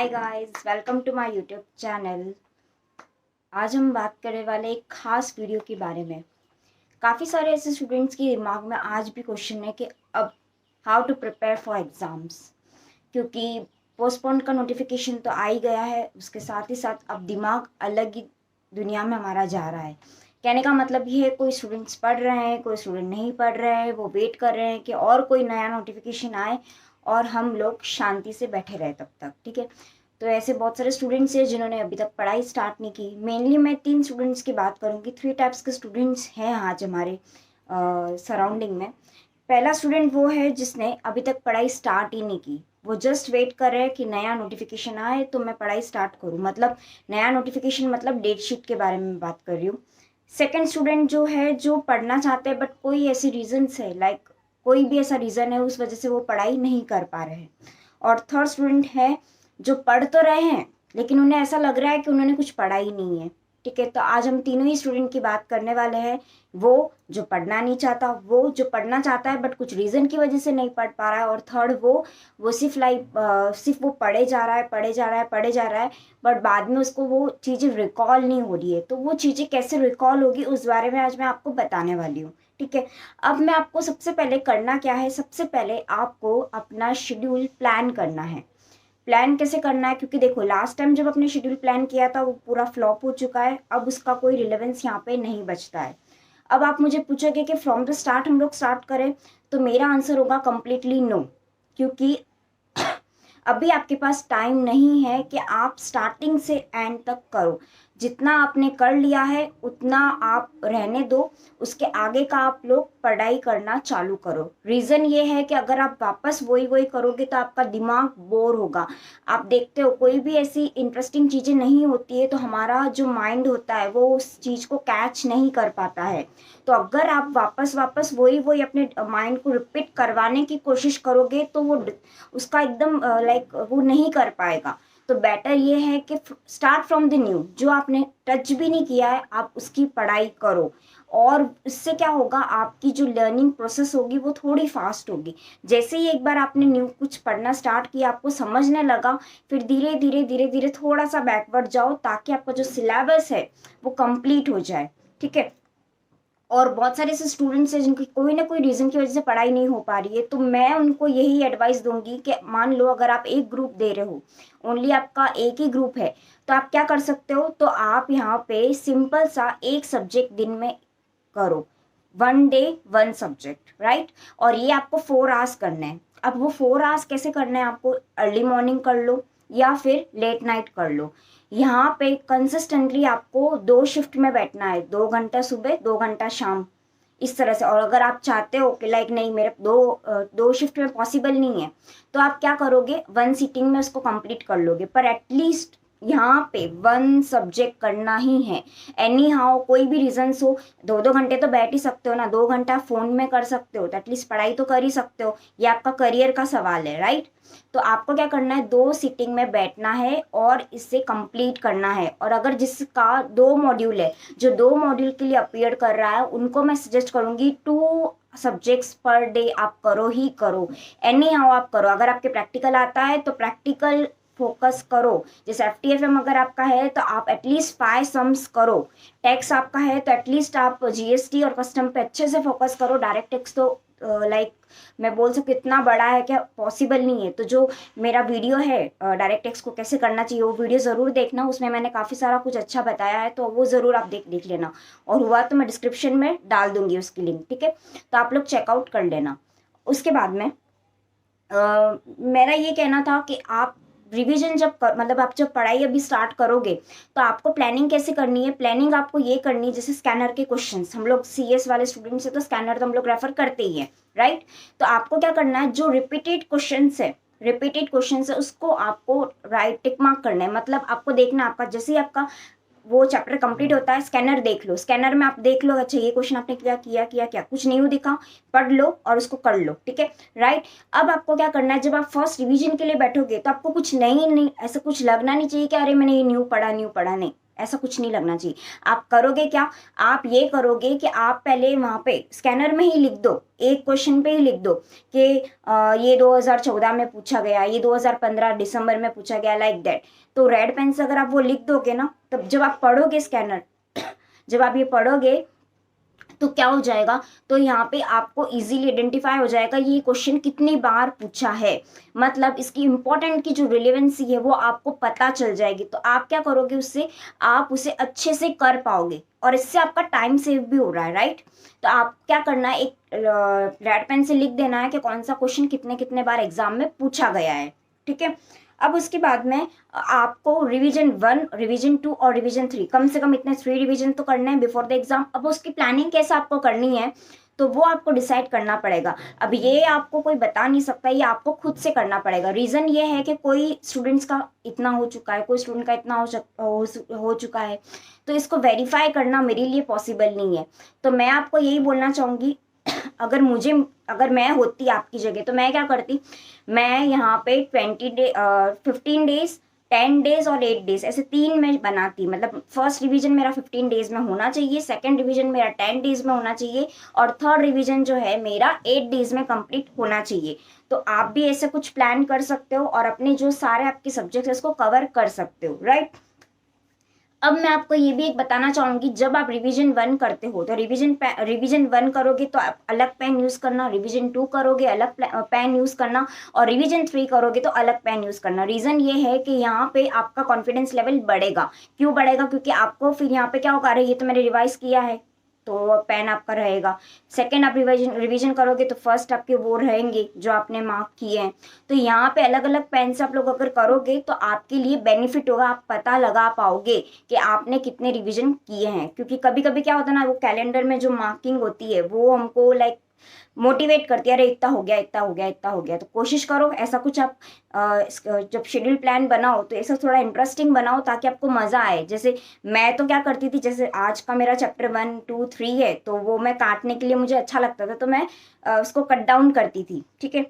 Hi guys, welcome to my YouTube channel. आज हम बात करने वाले एक खास वीडियो के बारे में। काफ़ी सारे ऐसे स्टूडेंट्स के दिमाग में आज भी क्वेश्चन है कि अब how to prepare for exams, क्योंकि पोस्टपोन का नोटिफिकेशन तो आ ही गया है। उसके साथ ही साथ अब दिमाग अलग ही दुनिया में हमारा जा रहा है। कहने का मतलब ये है, कोई स्टूडेंट्स पढ़ रहे हैं, कोई स्टूडेंट नहीं पढ़ रहे हैं, वो वेट कर रहे हैं कि और कोई नया नोटिफिकेशन आए और हम लोग शांति से बैठे रहे तब तक। ठीक है, तो ऐसे बहुत सारे स्टूडेंट्स हैं जिन्होंने अभी तक पढ़ाई स्टार्ट नहीं की। मेनली मैं 3 स्टूडेंट्स की बात करूँगी। 3 टाइप्स के स्टूडेंट्स हैं आज हमारे सराउंडिंग में। पहला स्टूडेंट वो है जिसने अभी तक पढ़ाई स्टार्ट ही नहीं की। वो जस्ट वेट कर रहे हैं कि नया नोटिफिकेशन आए तो मैं पढ़ाई स्टार्ट करूँ। मतलब नया नोटिफिकेशन मतलब डेट शीट के बारे में बात कर रही हूँ। सेकेंड स्टूडेंट जो है, जो पढ़ना चाहते हैं बट कोई ऐसे रीजंस है, लाइक कोई भी ऐसा रीज़न है उस वजह से वो पढ़ाई नहीं कर पा रहे हैं। और थर्ड स्टूडेंट है जो पढ़ तो रहे हैं लेकिन उन्हें ऐसा लग रहा है कि उन्होंने कुछ पढ़ा ही नहीं है। ठीक है, तो आज हम तीनों ही स्टूडेंट की बात करने वाले हैं। वो जो पढ़ना नहीं चाहता, वो जो पढ़ना चाहता है बट कुछ रीज़न की वजह से नहीं पढ़ पा रहा है, और थर्ड वो सिर्फ वो पढ़े जा रहा है, पढ़े जा रहा है, पढ़े जा रहा है, बट बाद में उसको वो चीज़ें रिकॉल नहीं हो रही है। तो वो चीज़ें कैसे रिकॉल होगी उस बारे में आज मैं आपको बताने वाली हूँ। ठीक है, अब मैं आपको सबसे पहले करना क्या है, सबसे पहले आपको अपना शेड्यूल प्लान करना है। प्लान कैसे करना है, क्योंकि देखो लास्ट टाइम जब अपने शेड्यूल प्लान किया था वो पूरा फ्लॉप हो चुका है। अब उसका कोई रिलेवेंस यहाँ पे नहीं बचता है। अब आप मुझे पूछोगे कि फ्रॉम द स्टार्ट हम लोग स्टार्ट करें, तो मेरा आंसर होगा कम्प्लीटली नो। क्योंकि अभी आपके पास टाइम नहीं है कि आप स्टार्टिंग से एंड तक करो। जितना आपने कर लिया है उतना आप रहने दो, उसके आगे का आप लोग पढ़ाई करना चालू करो। रीज़न ये है कि अगर आप वापस वही वही करोगे तो आपका दिमाग बोर होगा। आप देखते हो कोई भी ऐसी इंटरेस्टिंग चीज़ें नहीं होती है तो हमारा जो माइंड होता है वो उस चीज़ को कैच नहीं कर पाता है। तो अगर आप वापस वापस वही वही अपने माइंड को रिपीट करवाने की कोशिश करोगे तो वो उसका एकदम लाइक वो नहीं कर पाएगा। तो बेटर ये है कि स्टार्ट फ्रॉम द न्यू। जो आपने टच भी नहीं किया है आप उसकी पढ़ाई करो, और इससे क्या होगा, आपकी जो लर्निंग प्रोसेस होगी वो थोड़ी फास्ट होगी। जैसे ही एक बार आपने न्यू कुछ पढ़ना स्टार्ट किया, आपको समझने लगा, फिर धीरे धीरे धीरे धीरे थोड़ा सा बैकवर्ड जाओ ताकि आपका जो सिलेबस है वो कंप्लीट हो जाए। ठीक है, और बहुत सारे ऐसे स्टूडेंट्स हैं जिनकी कोई ना कोई रीज़न की वजह से पढ़ाई नहीं हो पा रही है, तो मैं उनको यही एडवाइस दूंगी कि मान लो अगर आप एक ग्रुप दे रहे हो, ओनली आपका एक ही ग्रुप है, तो आप क्या कर सकते हो, तो आप यहाँ पे सिंपल सा एक सब्जेक्ट दिन में करो। 1 डे 1 सब्जेक्ट, राइट। और ये आपको 4 आवर्स करना है। अब वो 4 आवर्स कैसे करना है, आपको अर्ली मॉर्निंग कर लो या फिर लेट नाइट कर लो। यहाँ पे कंसिस्टेंटली आपको 2 शिफ्ट में बैठना है, 2 घंटा सुबह 2 घंटा शाम, इस तरह से। और अगर आप चाहते हो कि लाइक नहीं मेरे दो शिफ्ट में पॉसिबल नहीं है, तो आप क्या करोगे, 1 सीटिंग में उसको कंप्लीट कर लोगे। पर एटलीस्ट यहाँ पे 1 सब्जेक्ट करना ही है। एनी हाउ कोई भी रीजन हो, 2-2 घंटे तो बैठ ही सकते हो ना, 2 घंटा फोन में कर सकते हो, तो एटलीस्ट पढ़ाई तो कर ही सकते हो। ये आपका करियर का सवाल है, राइट। तो आपको क्या करना है, 2 सीटिंग में बैठना है और इसे कंप्लीट करना है। और अगर जिसका 2 मॉड्यूल है, जो 2 मॉड्यूल के लिए अपीयर कर रहा है, उनको मैं सजेस्ट करूंगी 2 सब्जेक्ट्स पर डे आप करो ही करो। एनी हाउ आप करो। अगर आपके प्रैक्टिकल आता है तो प्रैक्टिकल फोकस करो। जैसे FTFM अगर आपका है तो आप एटलीस्ट 5 सम्स करो। टैक्स आपका है तो एटलीस्ट आप GST और कस्टम पे अच्छे से फोकस करो। डायरेक्ट टैक्स तो लाइक मैं बोल सकती इतना बड़ा है क्या पॉसिबल नहीं है। तो जो मेरा वीडियो है डायरेक्ट टैक्स को कैसे करना चाहिए, वो वीडियो ज़रूर देखना, उसमें मैंने काफ़ी सारा कुछ अच्छा बताया है, तो वो ज़रूर आप देख लेना। और हुआ तो मैं डिस्क्रिप्शन में डाल दूंगी उसकी लिंक, ठीक है, तो आप लोग चेकआउट कर लेना। उसके बाद में मेरा ये कहना था कि आप रिवीजन मतलब आप जब पढ़ाई अभी स्टार्ट करोगे तो आपको प्लानिंग कैसे करनी है। प्लानिंग आपको ये करनी है, जैसे स्कैनर के क्वेश्चंस, हम लोग CS वाले स्टूडेंट्स हैं तो स्कैनर तो हम लोग रेफर करते ही हैं, राइट। तो आपको क्या करना है, जो रिपीटेड क्वेश्चंस है उसको आपको राइट टिक मार्क करना है। मतलब आपको देखना, आपका जैसे ही आपका वो चैप्टर कंप्लीट होता है, स्कैनर देख लो, स्कैनर में आप देख लो अच्छा ये क्वेश्चन आपने क्या किया किया क्या, कुछ न्यू दिखा, पढ़ लो और उसको कर लो, ठीक है, राइट। अब आपको क्या करना है, जब आप फर्स्ट रिवीजन के लिए बैठोगे तो आपको कुछ नहीं ऐसा कुछ लगना नहीं चाहिए कि अरे मैंने ये न्यू पढ़ा नहीं। ऐसा कुछ नहीं लगना चाहिए। आप करोगे क्या, आप ये करोगे कि आप पहले वहाँ पे स्कैनर में ही लिख दो, एक क्वेश्चन पे ही लिख दो कि ये 2014 में पूछा गया, ये 2015 दिसंबर में पूछा गया, लाइक दैट। तो रेड पेन से अगर आप वो लिख दोगे ना, तब जब आप पढ़ोगे स्कैनर, जब आप ये पढ़ोगे तो क्या हो जाएगा, तो यहाँ पे आपको इजीली आइडेंटिफाई हो जाएगा ये क्वेश्चन कितनी बार पूछा है, मतलब इसकी इंपॉर्टेंट की जो रिलेवेंसी है वो आपको पता चल जाएगी। तो आप क्या करोगे उससे, आप उसे अच्छे से कर पाओगे और इससे आपका टाइम सेव भी हो रहा है, राइट। तो आप क्या करना है, एक रेड पेन से लिख देना है कि कौन सा क्वेश्चन कितने कितने बार एग्जाम में पूछा गया है, ठीक है। अब उसके बाद में आपको रिवीजन 1, रिवीजन 2 और रिवीजन 3, कम से कम इतने 3 रिवीजन तो करने हैं बिफोर द एग्जाम। अब उसकी प्लानिंग कैसे आपको करनी है तो वो आपको डिसाइड करना पड़ेगा। अब ये आपको कोई बता नहीं सकता, ये आपको खुद से करना पड़ेगा। रीज़न ये है कि कोई स्टूडेंट्स का इतना हो चुका है, कोई स्टूडेंट का इतना हो चुका है, तो इसको वेरीफाई करना मेरे लिए पॉसिबल नहीं है। तो मैं आपको यही बोलना चाहूँगी, अगर मैं होती आपकी जगह तो मैं क्या करती, मैं यहाँ पे 15 डेज, 10 डेज और 8 डेज, ऐसे 3 में बनाती। मतलब फर्स्ट रिवीजन मेरा 15 डेज में होना चाहिए, सेकंड रिवीजन मेरा 10 डेज में होना चाहिए और थर्ड रिवीजन जो है मेरा 8 डेज में कंप्लीट होना चाहिए। तो आप भी ऐसे कुछ प्लान कर सकते हो और अपने जो सारे आपके सब्जेक्ट्स है उसको कवर कर सकते हो, राइट। अब मैं आपको ये भी एक बताना चाहूंगी, जब आप रिवीजन 1 करते हो तो रिवीजन 1 करोगे तो आप अलग पेन यूज करना, रिवीजन 2 करोगे अलग पेन यूज करना और रिवीजन 3 करोगे तो अलग पेन यूज करना। रीजन ये है कि यहाँ पे आपका कॉन्फिडेंस लेवल बढ़ेगा। क्यों बढ़ेगा, क्योंकि आपको फिर यहाँ पे क्या होगा, अरे ये तो मैंने रिवाइज किया है तो पेन आपका रहेगा। सेकेंड आप रिवीजन करोगे तो फर्स्ट आपके वो रहेंगे जो आपने मार्क किए हैं। तो यहाँ पे अलग अलग पेन से आप लोग अगर करोगे तो आपके लिए बेनिफिट होगा, आप पता लगा पाओगे कि आपने कितने रिवीजन किए हैं। क्योंकि कभी कभी क्या होता है ना, वो कैलेंडर में जो मार्किंग होती है वो हमको लाइक मोटिवेट करती है, अरे इतना हो गया, इतना हो गया, इतना हो गया। तो कोशिश करो ऐसा कुछ आप जब शेड्यूल प्लान बनाओ तो ऐसा थोड़ा इंटरेस्टिंग बनाओ ताकि आपको मजा आए। जैसे मैं तो क्या करती थी, जैसे आज का मेरा चैप्टर 1, 2, 3 है तो वो मैं काटने के लिए मुझे अच्छा लगता था तो मैं उसको कट डाउन करती थी, ठीक है।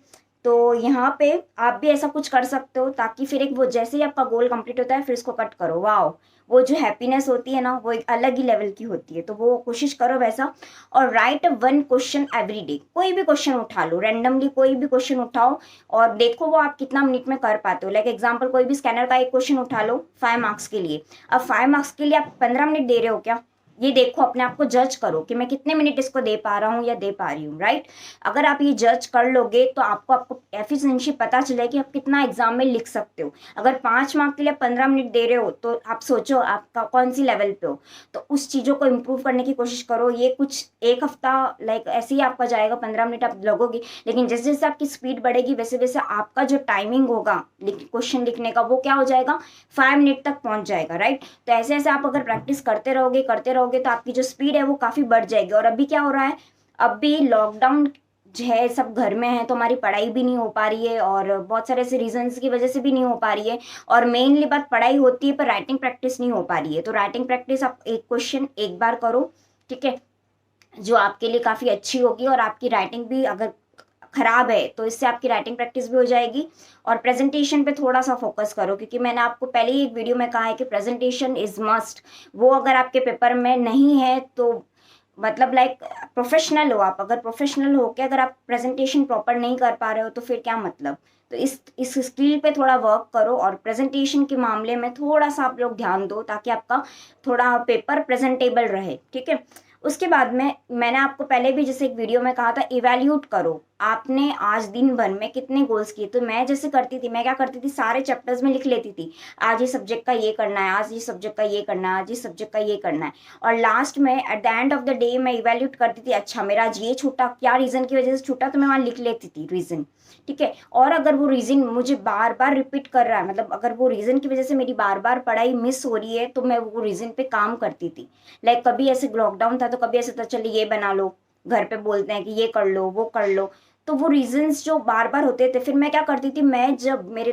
तो यहाँ पे आप भी ऐसा कुछ कर सकते हो ताकि फिर एक वो जैसे ही आपका गोल कंप्लीट होता है फिर इसको कट करो, वाह, वो जो हैप्पीनेस होती है ना वो एक अलग ही लेवल की होती है। तो वो कोशिश करो वैसा। और राइट 1 क्वेश्चन एवरी डे, कोई भी क्वेश्चन उठा लो, रैंडमली कोई भी क्वेश्चन उठाओ और देखो वो आप कितना मिनट में कर पाते हो। लाइक एग्जांपल कोई भी स्कैनर का एक क्वेश्चन उठा लो 5 मार्क्स के लिए। अब 5 मार्क्स के लिए आप 15 मिनट दे रहे हो क्या, ये देखो, अपने आप को जज करो कि मैं कितने मिनट इसको दे पा रहा हूँ या दे पा रही हूँ, राइट। अगर आप ये जज कर लोगे तो आपको एफिशिएंसी पता चलेगी कि आप कितना एग्जाम में लिख सकते हो। अगर 5 मार्क के लिए 15 मिनट दे रहे हो तो आप सोचो आपका कौन सी लेवल पे हो। तो उस चीज़ों को इम्प्रूव करने की कोशिश करो। ये कुछ एक हफ्ता लाइक ऐसे ही आपका जाएगा, 15 मिनट आप लगोगे, लेकिन जैसे जैसे आपकी स्पीड बढ़ेगी वैसे वैसे आपका जो टाइमिंग होगा क्वेश्चन लिखने का वो क्या हो जाएगा, 5 मिनट तक पहुंच जाएगा, राइट। तो ऐसे ऐसे आप अगर प्रैक्टिस करते रहोगे तो आपकी जो स्पीड है वो काफ़ी बढ़ जाएगी। और अभी क्या हो रहा है, अभी लॉकडाउन जो है, सब घर में है तो हमारी पढ़ाई भी नहीं हो पा रही है और बहुत सारे ऐसे रीजंस की वजह से भी नहीं हो पा रही है। और मेनली बात पढ़ाई होती है पर राइटिंग प्रैक्टिस नहीं हो पा रही है। तो राइटिंग प्रैक्टिस आप एक क्वेश्चन एक बार करो, ठीक है, जो आपके लिए काफ़ी अच्छी होगी। और आपकी राइटिंग भी अगर खराब है तो इससे आपकी राइटिंग प्रैक्टिस भी हो जाएगी। और प्रेजेंटेशन पे थोड़ा सा फोकस करो, क्योंकि मैंने आपको पहले ही एक वीडियो में कहा है कि प्रेजेंटेशन इज मस्ट। वो अगर आपके पेपर में नहीं है तो मतलब लाइक प्रोफेशनल हो आप, अगर प्रोफेशनल हो के अगर आप प्रेजेंटेशन प्रॉपर नहीं कर पा रहे हो तो फिर क्या मतलब। तो इस स्किल पे थोड़ा वर्क करो और प्रेजेंटेशन के मामले में थोड़ा सा आप लोग ध्यान दो ताकि आपका थोड़ा पेपर प्रेजेंटेबल रहे, ठीक है। उसके बाद में मैंने आपको पहले भी जैसे एक वीडियो में कहा था, इवैल्यूएट करो आपने आज दिन भर में कितने गोल्स किए। तो मैं जैसे करती थी, मैं क्या करती थी, सारे चैप्टर्स में लिख लेती थी, आज ये सब्जेक्ट का ये करना है, आज ये सब्जेक्ट का ये करना है, आज ये सब्जेक्ट का ये करना है। और लास्ट में at the end of the day मैं इवैल्यूएट करती थी, अच्छा मेरा आज ये छूटा, क्या रीज़न की वजह से छूटा, तो मैं वहाँ लिख लेती थी रीज़न, ठीक है। और अगर वो रीज़न मुझे बार बार रिपीट कर रहा है, मतलब अगर वो रीज़न की वजह से मेरी बार बार पढ़ाई मिस हो रही है तो मैं वो रीज़न पे काम करती थी। लाइक कभी ऐसे लॉकडाउन था तो कभी ऐसे था, चलिए ये बना लो, घर पे बोलते हैं कि ये कर लो वो कर लो, तो वो रीजंस जो बार बार होते थे, फिर मैं क्या करती थी, मैं जब मेरे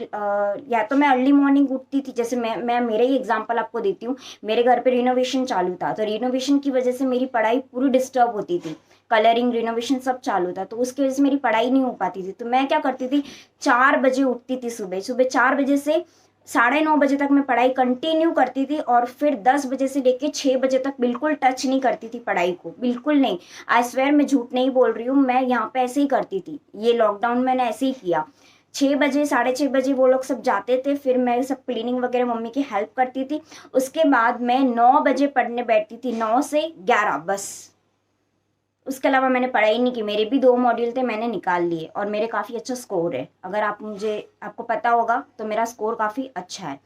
या तो मैं अर्ली मॉर्निंग उठती थी, जैसे मैं मेरे ही एग्जांपल आपको देती हूँ, मेरे घर पे रिनोवेशन चालू था तो रिनोवेशन की वजह से मेरी पढ़ाई पूरी डिस्टर्ब होती थी, कलरिंग रिनोवेशन सब चालू था तो उसकी वजह से मेरी पढ़ाई नहीं हो पाती थी। तो मैं क्या करती थी, 4 बजे उठती थी, सुबह सुबह 4 बजे से 9:30 बजे तक मैं पढ़ाई कंटिन्यू करती थी और फिर 10 बजे से लेके 6 बजे तक बिल्कुल टच नहीं करती थी पढ़ाई को, बिल्कुल नहीं। आई स्वेयर, मैं झूठ नहीं बोल रही हूँ, मैं यहाँ पे ऐसे ही करती थी। ये लॉकडाउन में मैंने ऐसे ही किया। 6 बजे 6:30 बजे वो लोग सब जाते थे, फिर मैं सब क्लीनिंग वगैरह मम्मी की हेल्प करती थी। उसके बाद मैं 9 बजे पढ़ने बैठती थी, 9 से 11 बस। उसके अलावा मैंने पढ़ाई नहीं की। मेरे भी 2 मॉड्यूल थे, मैंने निकाल लिए और मेरे काफ़ी अच्छा स्कोर है। अगर आपको पता होगा तो मेरा स्कोर काफ़ी अच्छा है।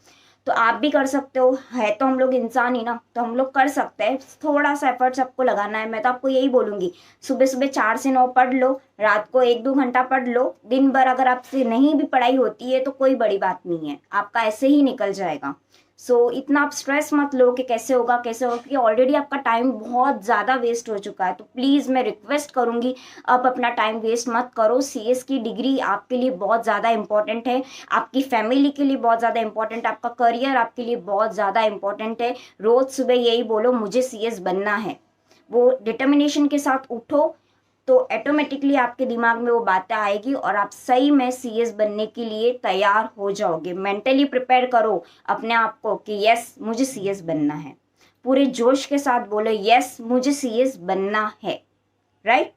तो आप भी कर सकते हो। है तो हम लोग इंसान ही ना, तो हम लोग कर सकते हैं। थोड़ा सा एफर्ट सबको लगाना है। मैं तो आपको यही बोलूँगी, सुबह सुबह 4 से 9 पढ़ लो, रात को 1-2 घंटा पढ़ लो। दिन भर अगर आपसे नहीं भी पढ़ाई होती है तो कोई बड़ी बात नहीं है, आपका ऐसे ही निकल जाएगा। इतना आप स्ट्रेस मत लो कि कैसे होगा कैसे होगा, क्योंकि ऑलरेडी आपका टाइम बहुत ज़्यादा वेस्ट हो चुका है। तो प्लीज़ मैं रिक्वेस्ट करूँगी, अब अपना टाइम वेस्ट मत करो। सीएस की डिग्री आपके लिए बहुत ज़्यादा इंपॉर्टेंट है, आपकी फैमिली के लिए बहुत ज़्यादा इंपॉर्टेंट, आपका करियर आपके लिए बहुत ज़्यादा इंपॉर्टेंट है। रोज़ सुबह यही बोलो, मुझे सीएस बनना है। वो डिटर्मिनेशन के साथ उठो तो ऑटोमेटिकली आपके दिमाग में वो बातें आएगी और आप सही में सीएस बनने के लिए तैयार हो जाओगे। मेंटली प्रिपेयर करो अपने आप को कि यस मुझे सीएस बनना है। पूरे जोश के साथ बोलो, यस मुझे सीएस बनना है। राइट।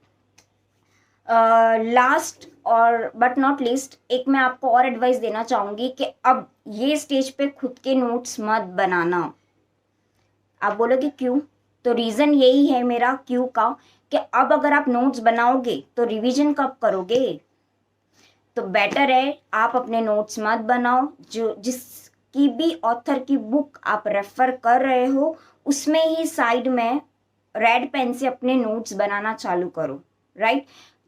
लास्ट और बट नॉट लीस्ट, एक मैं आपको और एडवाइस देना चाहूँगी कि अब ये स्टेज पे खुद के नोट्स मत बनाना। आप बोलोगे क्यों? तो रीज़न यही है मेरा क्यों का, कि अब अगर आप नोट्स बनाओगे तो रिवीजन कब करोगे? तो बेटर है आप अपने नोट्स मत बनाओ। जो जिसकी भी ऑथर की बुक आप रेफर कर रहे हो उसमें ही साइड में रेड पेन से अपने नोट्स बनाना चालू करो। राइट।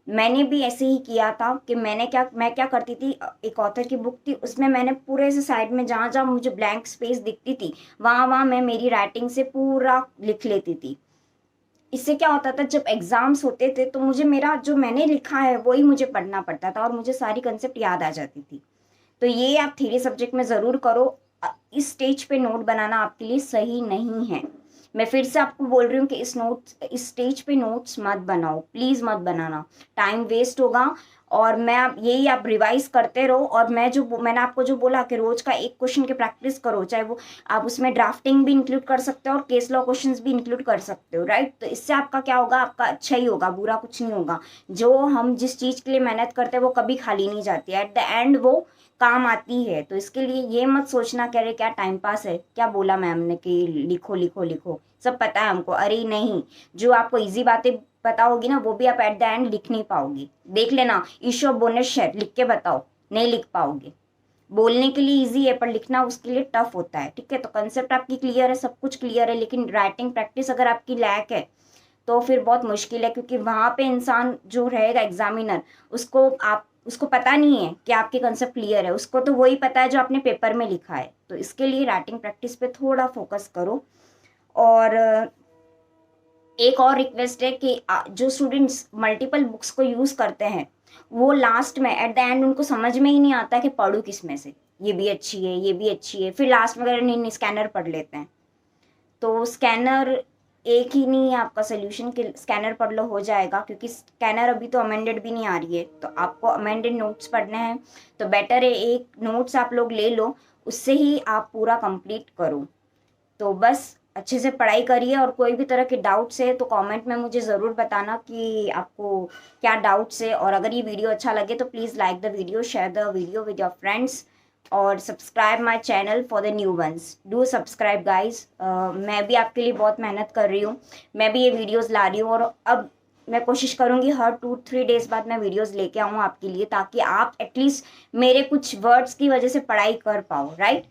मैंने भी ऐसे ही किया था कि मैं क्या करती थी, एक ऑथर की बुक थी, उसमें मैंने पूरे से साइड में जहाँ जहाँ मुझे ब्लैंक स्पेस दिखती थी वहाँ मैं मेरी राइटिंग से पूरा लिख लेती थी। इससे क्या होता था, जब एग्जाम्स होते थे तो मुझे मेरा जो मैंने लिखा है वही मुझे पढ़ना पड़ता था और मुझे सारी कंसेप्ट याद आ जाती थी। तो ये आप थ्योरी सब्जेक्ट में ज़रूर करो। इस स्टेज पे नोट बनाना आपके लिए सही नहीं है। मैं फिर से आपको बोल रही हूँ कि इस स्टेज पे नोट्स मत बनाओ, प्लीज़ मत बनाना, टाइम वेस्ट होगा। और आप रिवाइज करते रहो। और मैंने आपको जो बोला कि रोज का एक क्वेश्चन की प्रैक्टिस करो, चाहे वो आप उसमें ड्राफ्टिंग भी इंक्लूड कर सकते हो और केस लॉ क्वेश्चंस भी इंक्लूड कर सकते हो। राइट। तो इससे आपका क्या होगा, आपका अच्छा ही होगा, बुरा कुछ नहीं होगा। जो हम जिस चीज़ के लिए मेहनत करते हैं वो कभी खाली नहीं जाती है, एट द एंड वो काम आती है। तो इसके लिए ये मत सोचना कह रहे क्या टाइम पास है, क्या बोला मैम ने कि लिखो लिखो लिखो, सब पता है हमको। अरे नहीं, जो आपको इजी बातें पता होगी ना वो भी आप एट द एंड लिख नहीं पाओगी। देख लेना, ईशो बोनस शेयर लिख के बताओ, नहीं लिख पाओगे। बोलने के लिए इजी है पर लिखना उसके लिए टफ होता है। ठीक है। तो कंसेप्ट आपकी क्लियर है, सब कुछ क्लियर है, लेकिन राइटिंग प्रैक्टिस अगर आपकी लैक है तो फिर बहुत मुश्किल है, क्योंकि वहाँ पे इंसान जो रहेगा एग्जामिनर, उसको पता नहीं है कि आपके कंसेप्ट क्लियर है, उसको तो वही पता है जो आपने पेपर में लिखा है। तो इसके लिए राइटिंग प्रैक्टिस पे थोड़ा फोकस करो। और एक और रिक्वेस्ट है कि जो स्टूडेंट्स मल्टीपल बुक्स को यूज़ करते हैं वो लास्ट में एट द एंड उनको समझ में ही नहीं आता कि पढ़ूँ किस में से, ये भी अच्छी है ये भी अच्छी है, फिर लास्ट में अगर नहीं स्कैनर पढ़ लेते हैं। तो स्कैनर एक ही नहीं है आपका सोल्यूशन कि स्कैनर पढ़ लो हो जाएगा, क्योंकि स्कैनर अभी तो अमेंडेड भी नहीं आ रही है। तो आपको अमेंडेड नोट्स पढ़ने हैं तो बेटर है एक नोट्स आप लोग ले लो, उससे ही आप पूरा कंप्लीट करो। तो बस अच्छे से पढ़ाई करिए। और कोई भी तरह के डाउट्स है तो कमेंट में मुझे ज़रूर बताना कि आपको क्या डाउट्स है। और अगर ये वीडियो अच्छा लगे तो please like the video, share the video with your friends और subscribe my channel for the new ones. Do subscribe guys. मैं भी आपके लिए बहुत मेहनत कर रही हूँ, मैं भी ये वीडियोज़ ला रही हूँ और अब मैं कोशिश करूँगी हर 2-3 डेज़ बाद मैं वीडियोज़ लेके आऊँ आपके लिए, ताकि आप एटलीस्ट मेरे कुछ वर्ड्स की वजह से पढ़ाई कर पाओ। राइट।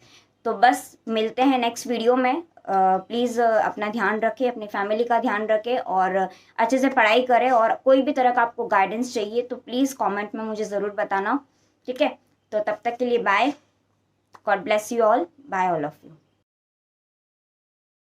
तो बस मिलते हैं नेक्स्ट वीडियो में। प्लीज़ अपना ध्यान रखें, अपनी फैमिली का ध्यान रखें और अच्छे से पढ़ाई करें। और कोई भी तरह का आपको गाइडेंस चाहिए तो प्लीज़ कमेंट में मुझे ज़रूर बताना। ठीक है। तो तब तक के लिए bye. God bless you all. Bye all of you.